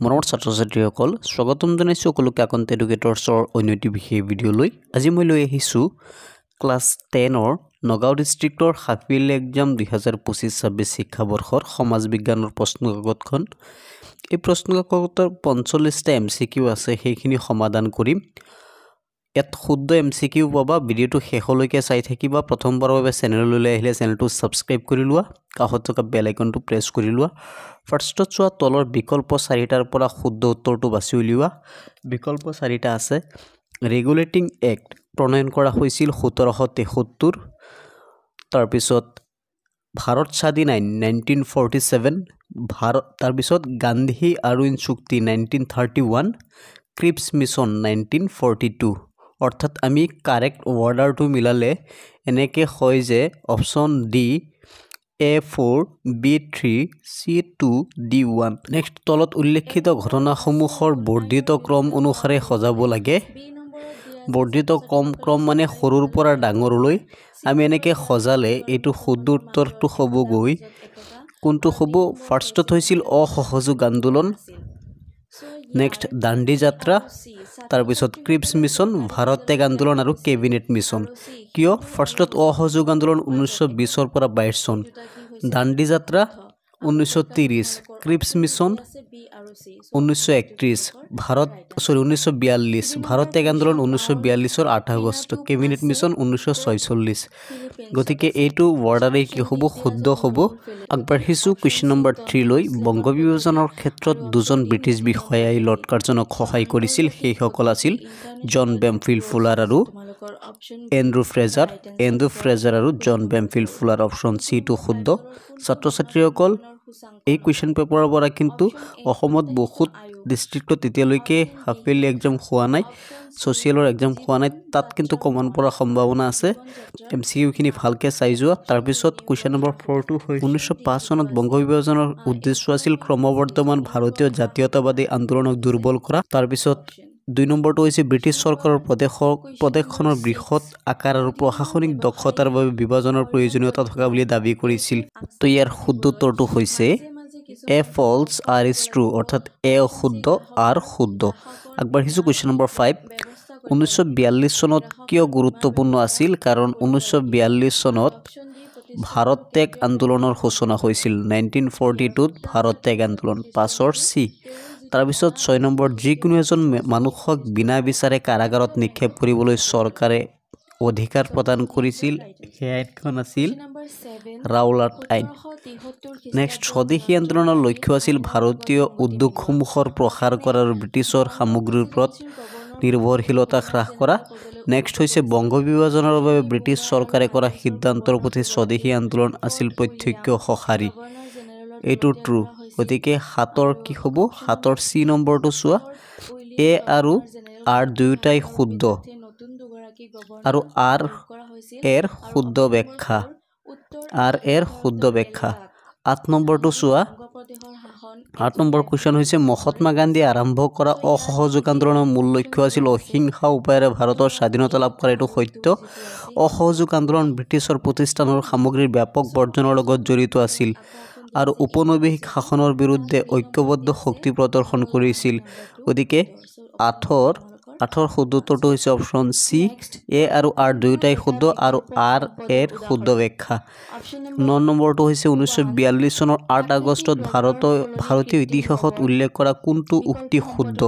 মৰমৰ ছাত্ৰ-ছাত্ৰীসকল স্বাগতম জনাইছোঁ সকলোকে আকন্ত এডুকেটৰ্ছৰ অন্য এটি বিশেষ ভিডিঅ'লৈ। আজি মই লৈ আহিছোঁ ক্লাছ 10ৰ নগাঁও ডিষ্ট্ৰিক্টৰ হাফ ইয়াৰলি এক্সাম 2025-26 শিক্ষাবৰ্ষৰ সমাজ বিজ্ঞানৰ প্ৰশ্ন কাকতখন। এই প্ৰশ্ন কাকতৰ 45টা MCQ আছে, সেইখিনি সমাধান কৰিম। ইয়াত শুদ্ধ MCQ পাবা। ভিডিঅ'টো শেষলৈকে চাই থাকিবা। প্ৰথমবাৰৰ বাবে চেনেললৈ আহিলে চেনেলটো ছাবস্ক্ৰাইব কৰি লোৱা, কাষত থকা বেল আইকনটো প্ৰেছ কৰি লোৱা। ফাৰ্ষ্টত চোৱা তলৰ বিকল্প 4টাৰ পৰা শুদ্ধ উত্তৰটো বাছি উলিওৱা। বিকল্প 4টা আছে। ৰেগুলেটিং এক্ট প্ৰণয়ন কৰা হৈছিল 1773। তাৰপিছত ভাৰত স্বাধীন আইন 1947, তাৰপিছত গান্ধী আৰুইন চুক্তি 1931, ক্ৰিপছ মিছন 1942। অৰ্থাৎ আমি কাৰেক্ট অৰ্ডাৰটো মিলালে এনেকৈ হয় যে option D A4, B3, C2, D1। Next তলত উল্লেখিত ঘটনাসমূহৰ বৰ্ধিত ক্ৰম অনুসাৰে সজাব লাগে। বৰ্ধিত ক্ৰম মানে সৰুৰ পৰা ডাঙৰলৈ। আমি এনেকৈ সজালে এইটো শুদ্ধ উত্তৰটো হ'বগৈ কোনটো হ'ব? ফাৰ্ষ্টত হৈছিল অসহযোগ আন্দোলন, নেক্সট দাণ্ডি যাত্ৰা, তাৰপিছত ক্ৰিপছ মিছন, ভাৰত ত্যাগ আন্দোলন আৰু কেবিনেট মিছন। কিয়? ফাৰ্ষ্টত অসহযোগ আন্দোলন 1920 পৰা 22 চন, দাণ্ডি যাত্ৰা 1930, ক্ৰিপছ মিছন 1931, 1942, ভাৰত ত্যাগ আন্দোলন 1942 8 আগষ্ট, কেবিনেট মিছন 1946। গতিকে এইটো ৱৰ্ডাৰেই কি হ'ব? শুদ্ধ হ'ব। আগবাঢ়িছোঁ কুৱেশ্যন নম্বৰ 3 লৈ। বংগ বিভাজনৰ ক্ষেত্ৰত দুজন ব্ৰিটিছ বিষয়াই লৰ্ড কাৰ্জনক সহায় কৰিছিল। সেইসকল আছিল জন বেমফিল্ড ফুলাৰ আৰু এণ্ড্ৰু ফ্ৰেজাৰ আৰু জন বেমফিল্ড ফুলাৰ। অপশ্যন চিটো শুদ্ধ। ছাত্ৰ-ছাত্ৰীসকল এই কুৱেশ্যন পেপাৰৰ পৰা কিন্তু অসমত বহুত ডিষ্ট্ৰিক্টত এতিয়ালৈকে হাফ ইয়াৰলি এক্সাম হোৱা নাই, ছ'চিয়েলৰ এক্সাম হোৱা নাই। তাত কিন্তু কমন পৰাৰ সম্ভাৱনা আছে। MCQখিনি ভালকৈ চাই যোৱা। তাৰপিছত কুৱেশ্যন নম্বৰ 4টো হৈ 1905 চনত বংগ বিভাজনৰ উদ্দেশ্য আছিল ক্ৰমবৰ্ধমান ভাৰতীয় জাতীয়তাবাদী আন্দোলনক দুৰ্বল কৰা। তাৰপিছত 2 নম্বৰটো হৈছে ব্ৰিটিছ চৰকাৰৰ প্ৰদেশখনৰ বৃহৎ আকাৰ আৰু প্ৰশাসনিক দক্ষতাৰ বাবে বিভাজনৰ প্ৰয়োজনীয়তা থকা বুলি দাবী কৰিছিল। তো ইয়াৰ শুদ্ধ উত্তৰটো হৈছে এ ফলছ আৰ ইজ ট্ৰু, অৰ্থাৎ এ অশুদ্ধ আৰ শুদ্ধ। আগবাঢ়িছোঁ কুৱেশ্যন নম্বৰ 5। 1942 চনত কিয় গুৰুত্বপূৰ্ণ আছিল? কাৰণ 1942 চনত ভাৰত ত্যাগ আন্দোলনৰ সূচনা হৈছিল। 1942ত ভাৰত ত্যাগ আন্দোলন। 5ৰ চি। তাৰপিছত 6 নম্বৰ, যিকোনো এজন মানুহক বিনা বিচাৰে কাৰাগাৰত নিক্ষেপ কৰিবলৈ চৰকাৰে অধিকাৰ প্ৰদান কৰিছিল। সেই আইনখন আছিল ৰাওলাট আইন। নেক্সট, স্বদেশী আন্দোলনৰ লক্ষ্য আছিল ভাৰতীয় উদ্যোগসমূহৰ প্ৰসাৰ কৰা আৰু ব্ৰিটিছৰ সামগ্ৰীৰ ওপৰত নিৰ্ভৰশীলতা হ্ৰাস কৰা। নেক্সট হৈছে বংগ বিভাজনৰ বাবে ব্ৰিটিছ চৰকাৰে কৰা সিদ্ধান্তৰ প্ৰতি স্বদেশী আন্দোলন আছিল প্ৰত্যক্ষ সঁহাৰি। এইটো ট্ৰু। গতিকে 7ৰ কি হ'ব? 7ৰ চি নম্বৰটো চোৱা। এ আৰু আৰ দুয়োটাই শুদ্ধ আৰু আৰ এৰ শুদ্ধ ব্যাখ্যা। 8 নম্বৰটো চোৱা। 8 নম্বৰ কুৱেশ্যন হৈছে মহাত্মা গান্ধীয়ে আৰম্ভ কৰা অসহযোগ আন্দোলনৰ মূল লক্ষ্য আছিল অহিংসা উপায়েৰে ভাৰতৰ স্বাধীনতা লাভ কৰা। এইটো সত্য। অসহযোগ আন্দোলন ব্ৰিটিছৰ প্ৰতিষ্ঠান আৰু সামগ্ৰীৰ ব্যাপক বৰ্জনৰ লগত জড়িত আছিল আৰু উপনিৱেশিক শাসনৰ বিৰুদ্ধে ঐক্যবদ্ধ শক্তি প্ৰদৰ্শন কৰিছিল। গতিকে 8ৰ শুদ্ধ উত্তৰটো হৈছে অপশ্যন চি। এ আৰু আৰ দুয়োটাই শুদ্ধ আৰু আৰ এৰ শুদ্ধ ব্যাখ্যা। 9 নম্বৰটো হৈছে 1942 চনৰ 8 আগষ্টত ভাৰতীয় ইতিহাসত উল্লেখ কৰা কোনটো উক্তি শুদ্ধ?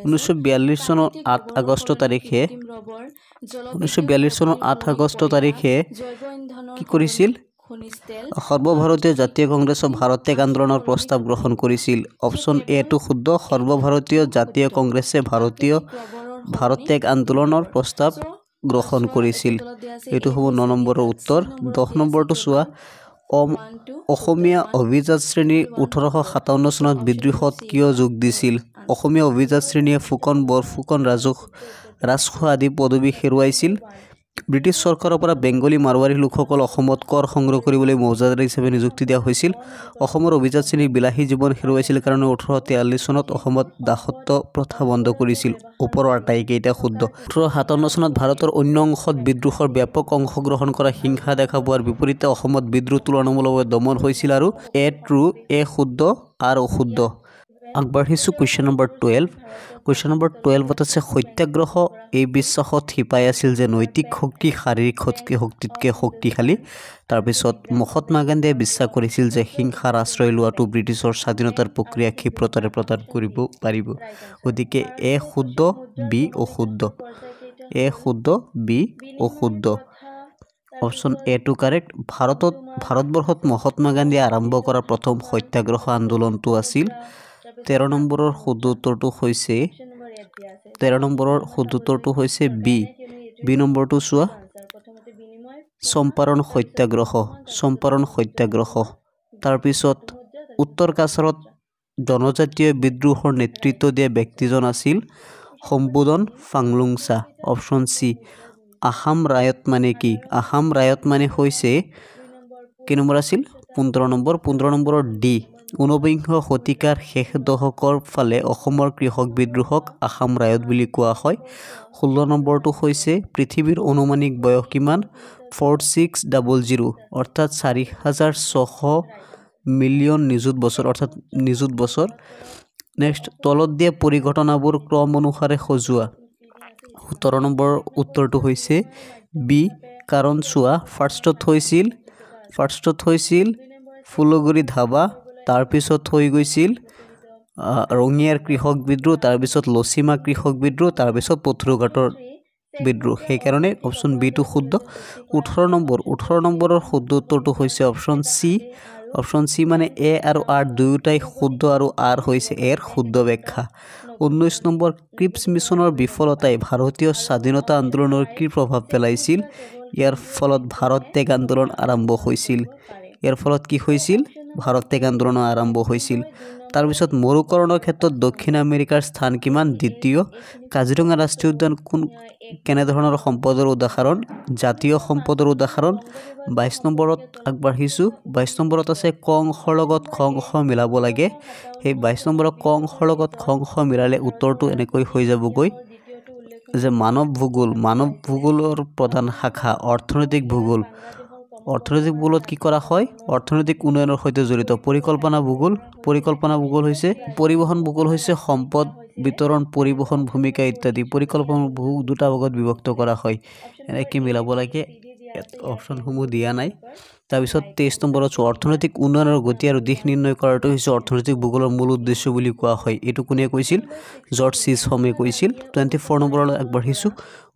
1942 চনৰ 8 আগষ্ট তাৰিখে কি কৰিছিল? সৰ্বভাৰতীয় জাতীয় কংগ্ৰেছে ভাৰত ত্যাগ আন্দোলনৰ প্ৰস্তাৱ গ্ৰহণ কৰিছিল। অপশ্যন এটো শুদ্ধ। সৰ্বভাৰতীয় জাতীয় কংগ্ৰেছে ভাৰত ত্যাগ আন্দোলনৰ প্ৰস্তাৱ গ্ৰহণ কৰিছিল। এইটো হ'ব 9 নম্বৰৰ উত্তৰ। 10 নম্বৰটো চোৱা। অসমীয়া অভিজাত শ্ৰেণী 1857 চনত বিদ্ৰোহত কিয় যোগ দিছিল? অসমীয়া অভিজাত শ্ৰেণীয়ে ফুকন, বৰফুকন, ৰাজখোৱা আদি পদবী হেৰুৱাইছিল। ব্ৰিটিছ চৰকাৰৰ পৰা বেংগলী মাৰোৱাৰী লোকসকল অসমত কৰ সংগ্ৰহ কৰিবলৈ মৌজাদাৰ হিচাপে নিযুক্তি দিয়া হৈছিল। অসমৰ অভিজাত শ্ৰেণীৰ বিলাসী জীৱন হেৰুৱাইছিল কাৰণে 1843 চনত অসমত দাসত্ব প্ৰথা বন্ধ কৰিছিল। ওপৰৰ আটাইকেইটা শুদ্ধ। 1857 চনত ভাৰতৰ অন্য অংশত বিদ্ৰোহৰ ব্যাপক অংশগ্ৰহণ কৰা হিংসা দেখা পোৱাৰ বিপৰীতে অসমত বিদ্ৰোহ তুলনামূলকভাৱে দমন হৈছিল আৰু এ ট্ৰু, এ শুদ্ধ, আৰ অশুদ্ধ। আগবাঢ়িছোঁ কুৱেশ্যন নম্বৰ 12। কুৱেশ্যন নম্বৰ 12ত আছে সত্যাগ্ৰহ এই বিশ্বাসত শিপাই আছিল যে নৈতিক শক্তি শাৰীৰিক শক্তিতকৈ শক্তিশালী। তাৰপিছত মহাত্মা গান্ধীয়ে বিশ্বাস কৰিছিল যে হিংসাৰ আশ্ৰয় লোৱাটো ব্ৰিটিছৰ স্বাধীনতাৰ প্ৰক্ৰিয়া ক্ষিপ্ৰতাৰে প্ৰদান কৰিব পাৰিব। গতিকে এ শুদ্ধ, বি অশুদ্ধ। এ শুদ্ধ, বি অশুদ্ধ। অপশ্যন এটো কাৰেক্ট। ভাৰতবৰ্ষত মহাত্মা গান্ধীয়ে আৰম্ভ কৰা প্ৰথম সত্যাগ্ৰহ আন্দোলনটো আছিল 13 নম্বৰৰ শুদ্ধ উত্তৰটো হৈছে 13 নম্বৰৰ শুদ্ধ উত্তৰটো হৈছে বি। বি নম্বৰটো চোৱা, চম্পাৰণ সত্যাগ্ৰহ। চম্পাৰণ সত্যাগ্ৰহ। তাৰপিছত উত্তৰ কাছাৰত জনজাতীয় বিদ্ৰোহৰ নেতৃত্ব দিয়া ব্যক্তিজন আছিল সম্বোধন ফাংলুংচা। Option C. আসাম ৰায়ত মানে কি? আসাম ৰায়ত মানে হৈছে কি নম্বৰ আছিল? 15 নম্বৰ। 15 নম্বৰৰ ডি। ঊনবিংশ শতিকাৰ শেষ দশকৰ ফালে অসমৰ কৃষক বিদ্ৰোহক আসাম ৰায়ত বুলি কোৱা হয়। 16 নম্বৰটো হৈছে পৃথিৱীৰ অনুমানিক বয়স কিমান? 4600 অৰ্থাৎ 4600 মিলিয়ন নিযুত বছৰ অৰ্থাৎ নিযুত বছৰ। নেক্সট, তলত দিয়া পৰিঘটনাবোৰ ক্ৰম অনুসাৰে সজোৱা। 17 নম্বৰৰ উত্তৰটো হৈছে বি। কাৰণ চোৱা, ফাৰ্ষ্টত হৈছিল ফুলগুৰি ধাবা, তাৰপিছত হৈ গৈছিল ৰঙিয়াৰ কৃষক বিদ্ৰোহ, তাৰপিছত লচিমা কৃষক বিদ্ৰোহ, তাৰপিছত পথৰুঘাটৰ বিদ্ৰোহ। সেইকাৰণে অপশ্যন বিটো শুদ্ধ। 18 নম্বৰৰ শুদ্ধ উত্তৰটো হৈছে অপশ্যন চি। অপশ্যন চি মানে এ আৰু আৰ দুয়োটাই শুদ্ধ আৰু আৰ হৈছে এৰ শুদ্ধ ব্যাখ্যা। 19 নম্বৰ, ক্ৰিপছ মিছনৰ বিফলতাই ভাৰতীয় স্বাধীনতা আন্দোলনৰ কি প্ৰভাৱ পেলাইছিল? ইয়াৰ ফলত ভাৰত ত্যাগ আন্দোলন আৰম্ভ হৈছিল। ইয়াৰ ফলত কি হৈছিল? ভাৰত ত্যাগ আন্দোলন আৰম্ভ হৈছিল। তাৰপিছত মৰুকৰণৰ ক্ষেত্ৰত দক্ষিণ আমেৰিকাৰ স্থান কিমান? দ্বিতীয়। কাজিৰঙা ৰাষ্ট্ৰীয় উদ্যান কেনেধৰণৰ সম্পদৰ উদাহৰণ? জাতীয় সম্পদৰ উদাহৰণ। 22 নম্বৰত আগবাঢ়িছোঁ। 22 নম্বৰত আছে ক অংশৰ লগত খ অংশ মিলাব লাগে। সেই 22 নম্বৰত ক অংশৰ লগত খ অংশ মিলালে উত্তৰটো এনেকৈ হৈ যাবগৈ যে মানৱ ভূগোলৰ প্ৰধান শাখা অৰ্থনৈতিক ভূগোল। অৰ্থনৈতিক ভূগোলত কি কৰা হয়? অৰ্থনৈতিক উন্নয়নৰ সৈতে জড়িত। পৰিকল্পনা ভূগোল হৈছে পৰিবহণ ভূগোল হৈছে সম্পদ বিতৰণ, পৰিবহণ, ভূমিকা ইত্যাদি। পৰিকল্পনা ভূগোল দুটা ভাগত বিভক্ত কৰা হয়। এনেকৈ মিলাব লাগে, অপশ্যনসমূহ দিয়া নাই। তাৰপিছত 23 নম্বৰত অৰ্থনৈতিক উন্নয়নৰ গতি আৰু দিশ নিৰ্ণয় কৰাটো হৈছে অৰ্থনৈতিক ভূগোলৰ মূল উদ্দেশ্য বুলি কোৱা হয়। এইটো কোনে কৈছিল? জৰ্জ চিজহমে কৈছিল। 24 নম্বৰলৈ আগবাঢ়িছোঁ।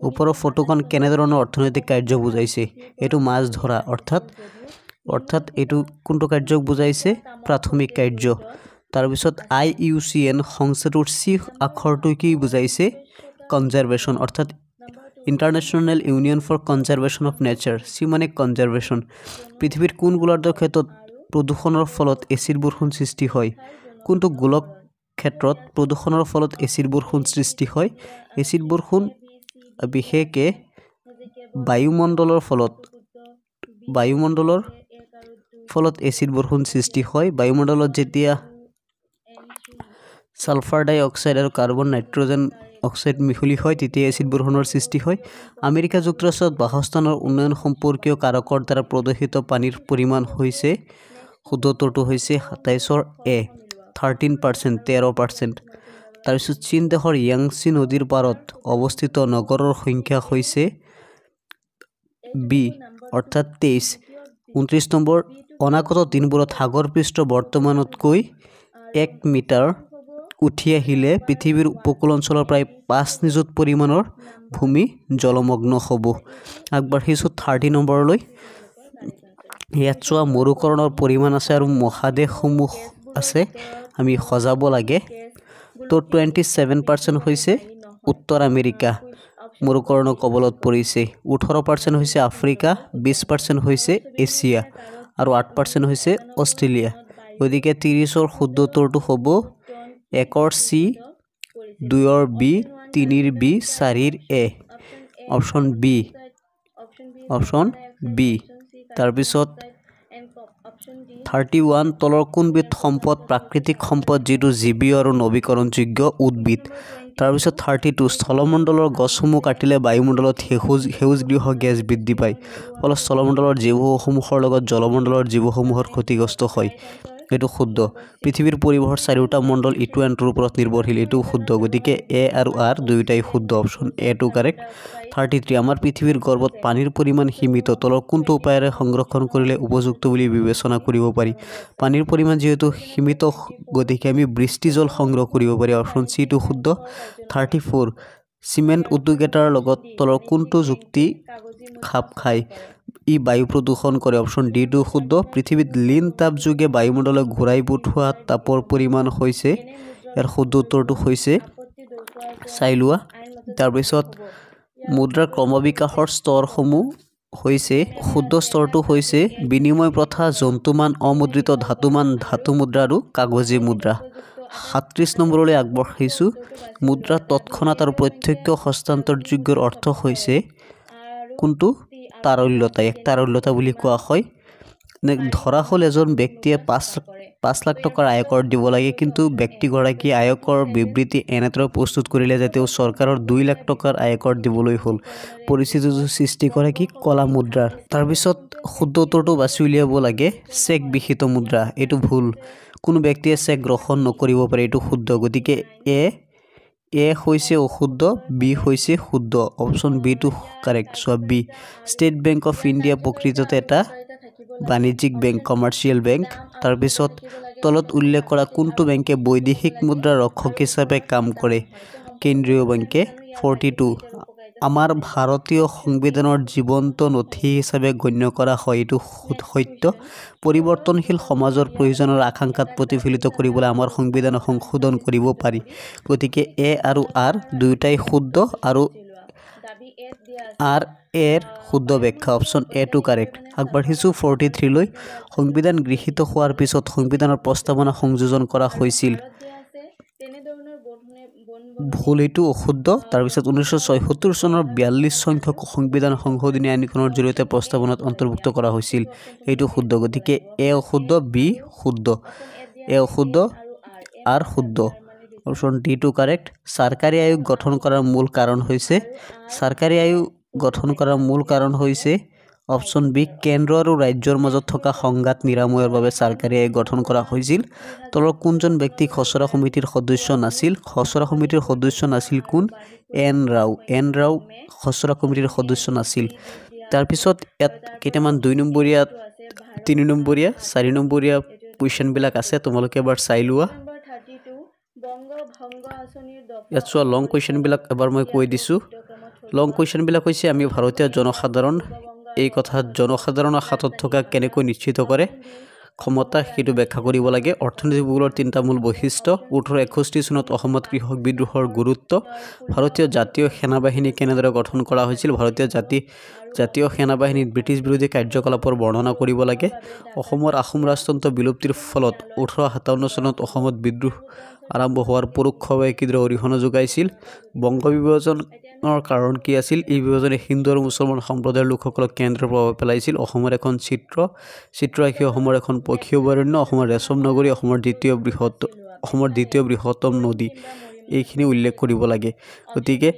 ওপৰৰ ফটোখন কেনেধৰণৰ অৰ্থনৈতিক কাৰ্য বুজাইছে? এইটো মাছ ধৰা অৰ্থাৎ এইটো কোনটো কাৰ্যক বুজাইছে? প্ৰাথমিক কাৰ্য। তাৰপিছত IUCN সংস্থাটোৰ চি আখৰটো কি বুজাইছে? কনজাৰভেশ্যন অৰ্থাৎ international union for conservation of nature. C মানে কনজাৰভেশ্যন। পৃথিৱীৰ কোন গোলাৰ্ধৰ ক্ষেত্ৰত প্ৰদূষণৰ ফলত এচিড বৰষুণ সৃষ্টি হয়? কোনটো গোলক ক্ষেত্ৰত প্ৰদূষণৰ ফলত এচিড বৰষুণ সৃষ্টি হয়? এচিড বৰষুণ বিশেষকৈ বায়ুমণ্ডলৰ ফলত এচিড বৰষুণ সৃষ্টি হয়। বায়ুমণ্ডলত যেতিয়া ছালফাৰ ডাই অক্সাইড আৰু কাৰ্বন নাইট্ৰজেন অক্সাইড মিহলি হয় তেতিয়া এচিড বৰষুণৰ সৃষ্টি হয়। আমেৰিকা যুক্তৰাষ্ট্ৰত বাসস্থানৰ উন্নয়ন সম্পৰ্কীয় কাৰকৰ দ্বাৰা প্ৰদূষিত পানীৰ পৰিমাণ হৈছে শুদ্ধ উত্তৰটো হৈছে 27 এ 13%। তাৰপিছত চীন দেশৰ য়াংচি নদীৰ পাৰত অৱস্থিত নগৰৰ সংখ্যা হৈছে বি অৰ্থাৎ 23। 29 নম্বৰ, অনাগত দিনবোৰত সাগৰ পৃষ্ঠ বৰ্তমানতকৈ 1 মিটাৰ উঠি আহিলে পৃথিৱীৰ উপকূল অঞ্চলৰ প্ৰায় 5 নিযুত পৰিমাণৰ ভূমি জলমগ্ন হ'ব। আগবাঢ়িছোঁ 30 নম্বৰলৈ। ইয়াত চোৱা মৰুকৰণৰ পৰিমাণ আছে আৰু মহাদেশসমূহ আছে, আমি সজাব লাগে। তো 27% হৈছে উত্তৰ আমেৰিকা মৰুকৰণৰ কবলত পৰিছে, 18% হৈছে আফ্ৰিকা, 20% হৈছে এছিয়া আৰু 8% হৈছে অষ্ট্ৰেলিয়া। গতিকে 30ৰ শুদ্ধ উত্তৰটো হ'ব 1ৰ চি, 2ৰ বি, 3ৰ বি, 4ৰ এ। Option B. তাৰপিছত 31, তলৰ কোনবিধ সম্পদ প্ৰাকৃতিক সম্পদ যিটো জীৱীয় আৰু নৱীকৰণযোগ্য? উদ্ভিদ। তাৰপিছত 32, স্থলমণ্ডলৰ গছসমূহ কাটিলে বায়ুমণ্ডলত সেউজগৃহ গেছ বৃদ্ধি পায়, ফলত স্থলমণ্ডলৰ জীৱসমূহৰ লগত জলমণ্ডলৰ জীৱসমূহৰ ক্ষতিগ্ৰস্ত হয়। এইটো শুদ্ধ পৃথিৱীৰ পৰিৱেশৰ চাৰিওটা মণ্ডল ইটো এণ্টোৰ ওপৰত নিৰ্ভৰশীল এইটো শুদ্ধ গতিকে এ আৰু আৰ দুয়োটাই শুদ্ধ অপশ্যন এ টু কাৰেক্ট 33 আমাৰ পৃথিৱীৰ গৰ্ভত পানীৰ পৰিমাণ সীমিত তলৰ কোনটো উপায়েৰে সংৰক্ষণ কৰিলে উপযুক্ত বুলি বিবেচনা কৰিব পাৰি পানীৰ পৰিমাণ যেহেতু সীমিত গতিকে আমি বৃষ্টি জল সংগ্ৰহ কৰিব পাৰি অপশ্যন সি টু শুদ্ধ 34 সিমেন্ট উদ্যোগ এটাৰ লগত তলৰ কোনটো যুক্তি খাপ খায় ই বায়ু প্ৰদূষণ কৰে অপশ্যন ডি টু শুদ্ধ পৃথিৱীত লিন তাপ যোগে বায়ুমণ্ডললৈ ঘূৰাই পঠোৱা তাপৰ পৰিমাণ হৈছে ইয়াৰ শুদ্ধ উত্তৰটো হৈছে চাই লোৱা তাৰপিছত মুদ্ৰাৰ ক্ৰমবিকাশৰ স্তৰসমূহ হৈছে শুদ্ধ স্তৰটো হৈছে বিনিময় প্ৰথা জন্তুমান অমুদ্ৰিত ধাতুমান ধাতু মুদ্ৰা আৰু কাগজী মুদ্ৰা 37 নম্বৰলৈ আগবঢ়াইছোঁ মুদ্ৰা তৎক্ষণাত আৰু প্ৰত্যক্ষ হস্তান্তৰযোগ্যৰ অৰ্থ হৈছে কোনটো তাৰল্যতা এক তাৰল্যতা বুলি কোৱা হয় ধৰা হ'ল এজন ব্যক্তিয়ে 5 লাখ টকাৰ আয়কৰ দিব লাগে কিন্তু ব্যক্তিগৰাকী আয়কৰ বিবৃতি এনেদৰে প্ৰস্তুত কৰিলে যে তেওঁ চৰকাৰৰ 2 লাখ টকাৰ আয়কৰ দিবলৈ হ'ল পৰিস্থিতিটো সৃষ্টি কৰে কি কলা মুদ্ৰাৰ তাৰপিছত শুদ্ধ উত্তৰটো বাছি উলিয়াব লাগে চেক বিহিত মুদ্ৰা এইটো ভুল কোনো ব্যক্তিয়ে চেক গ্ৰহণ নকৰিব পাৰে এইটো শুদ্ধ গতিকে এ হৈছে অশুদ্ধ বি হৈছে শুদ্ধ option B to correct so B State Bank of India প্ৰকৃততে এটা বাণিজ্যিক বেংক কমাৰ্চিয়েল বেংক তাৰপিছত তলত উল্লেখ কৰা কোনটো বেংকে বৈদেশিক মুদ্ৰা ৰক্ষক হিচাপে কাম কৰে কেন্দ্ৰীয় বেংকে 42 আমাৰ ভাৰতীয় সংবিধানৰ জীৱন্ত নথি হিচাপে গণ্য কৰা হয় এইটো সত্য পৰিৱৰ্তনশীল সমাজৰ প্ৰয়োজনৰ আকাংক্ষাত প্ৰতিফলিত কৰিবলৈ আমাৰ সংবিধান সংশোধন কৰিব পাৰি গতিকে এ আৰু আৰ দুয়োটাই শুদ্ধ আৰু আৰ এৰ শুদ্ধ ব্যাখ্যা অপশ্যন এ টু কাৰেক্ট আগবাঢ়িছোঁ 43 লৈ সংবিধান গৃহীত হোৱাৰ পিছত সংবিধানৰ প্ৰস্তাৱনা সংযোজন কৰা হৈছিল ভুল এইটো অশুদ্ধ তাৰপিছত 1976 চনৰ 42 সংখ্যক সংবিধান সংশোধনী আইনখনৰ জৰিয়তে প্ৰস্তাৱনাত অন্তৰ্ভুক্ত কৰা হৈছিল এইটো শুদ্ধ গতিকে এ অশুদ্ধ বি শুদ্ধ এ অশুদ্ধ আৰ শুদ্ধ অপশ্যন ডি টু কাৰেক্ট চৰকাৰী আয়োগ গঠন কৰাৰ মূল কাৰণ হৈছে অপশ্যন বি কেন্দ্ৰ আৰু ৰাজ্যৰ মাজত থকা সংঘাত নিৰাময়ৰ বাবে চৰকাৰী আয়োগ গঠন কৰা হৈছিল তলৰ কোনজন ব্যক্তি খচৰা সমিতিৰ সদস্য নাছিল খচৰা সমিতিৰ সদস্য নাছিল কোন এন ৰাও খচৰা কমিটিৰ সদস্য নাছিল তাৰপিছত ইয়াত কেইটামান 2 নম্বৰীয়া 3 নম্বৰীয়া 4 নম্বৰীয়া কুৱেশ্যনবিলাক আছে তোমালোকে এবাৰ চাই লোৱা ইয়াত চোৱা লং কুৱেশ্যনবিলাক এবাৰ মই কৈ দিছোঁ লং কুৱেশ্যনবিলাক হৈছে আমি ভাৰতীয় জনসাধাৰণ এই কথা জনসাধাৰণৰ হাতত থকা কেনেকৈ নিশ্চিত কৰে ক্ষমতা সেইটো ব্যাখ্যা কৰিব লাগে অৰ্থনৈতিক ভূগোলৰ 3টা মূল বৈশিষ্ট্য 1861 চনত অসমত কৃষক বিদ্ৰোহৰ গুৰুত্ব ভাৰতীয় জাতীয় সেনাবাহিনী কেনেদৰে গঠন কৰা হৈছিল ভাৰতীয় জাতীয় সেনাবাহিনীৰ ব্ৰিটিছ বিৰোধী কাৰ্যকলাপৰ বৰ্ণনা কৰিব লাগে অসমৰ আহোম ৰাজতন্ত্ৰ বিলুপ্তিৰ ফলত 1857 চনত অসমত বিদ্ৰোহ আৰম্ভ হোৱাৰ পৰোক্ষভাৱে কিদৰে অৰিহণা যোগাইছিল বংগ বিভাজনৰ কাৰণ কি আছিল এই বিভাজনে হিন্দু আৰু মুছলমান সম্প্ৰদায়ৰ লোকসকলক কেন্দ্ৰৰ প্ৰভাৱ পেলাইছিল অসমৰ এখন চিত্ৰ আঁকি অসমৰ এখন পক্ষীয় অভয়াৰণ্য অসমৰ ৰেশম নগৰী অসমৰ দ্বিতীয় বৃহত্তম নদী এইখিনি উল্লেখ কৰিব লাগে গতিকে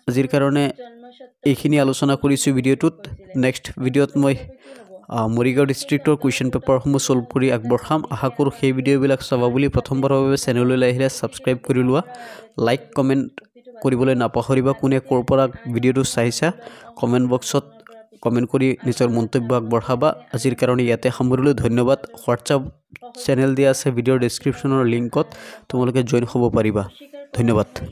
আজিৰ কাৰণে এইখিনি আলোচনা কৰিছোঁ ভিডিঅ'টোত নেক্সট ভিডিঅ'ত মই মৰিগাঁও ডিষ্ট্ৰিক্টৰ কুৱেশ্যন পেপাৰসমূহ সলভ কৰি আগবঢ়াম আশা কৰোঁ সেই ভিডিঅ'বিলাক চাবা বুলি প্ৰথমবাৰৰ বাবে চেনেললৈ আহিলে ছাবস্ক্ৰাইব কৰি লোৱা লাইক কমেণ্ট কৰিবলৈ নাপাহৰিবা কোনে ক'ৰ পৰা ভিডিঅ'টো চাইছা কমেণ্ট বক্সত কমেণ্ট কৰি নিজৰ মন্তব্য আগবঢ়াবা আজিৰ কাৰণে ইয়াতে সামৰিলোঁ ধন্যবাদ হোৱাটছআপ চেনেল দিয়া আছে ভিডিঅ'ৰ ডেছক্ৰিপশ্যনৰ লিংকত তোমালোকে জইন হ'ব পাৰিবা ধন্যবাদ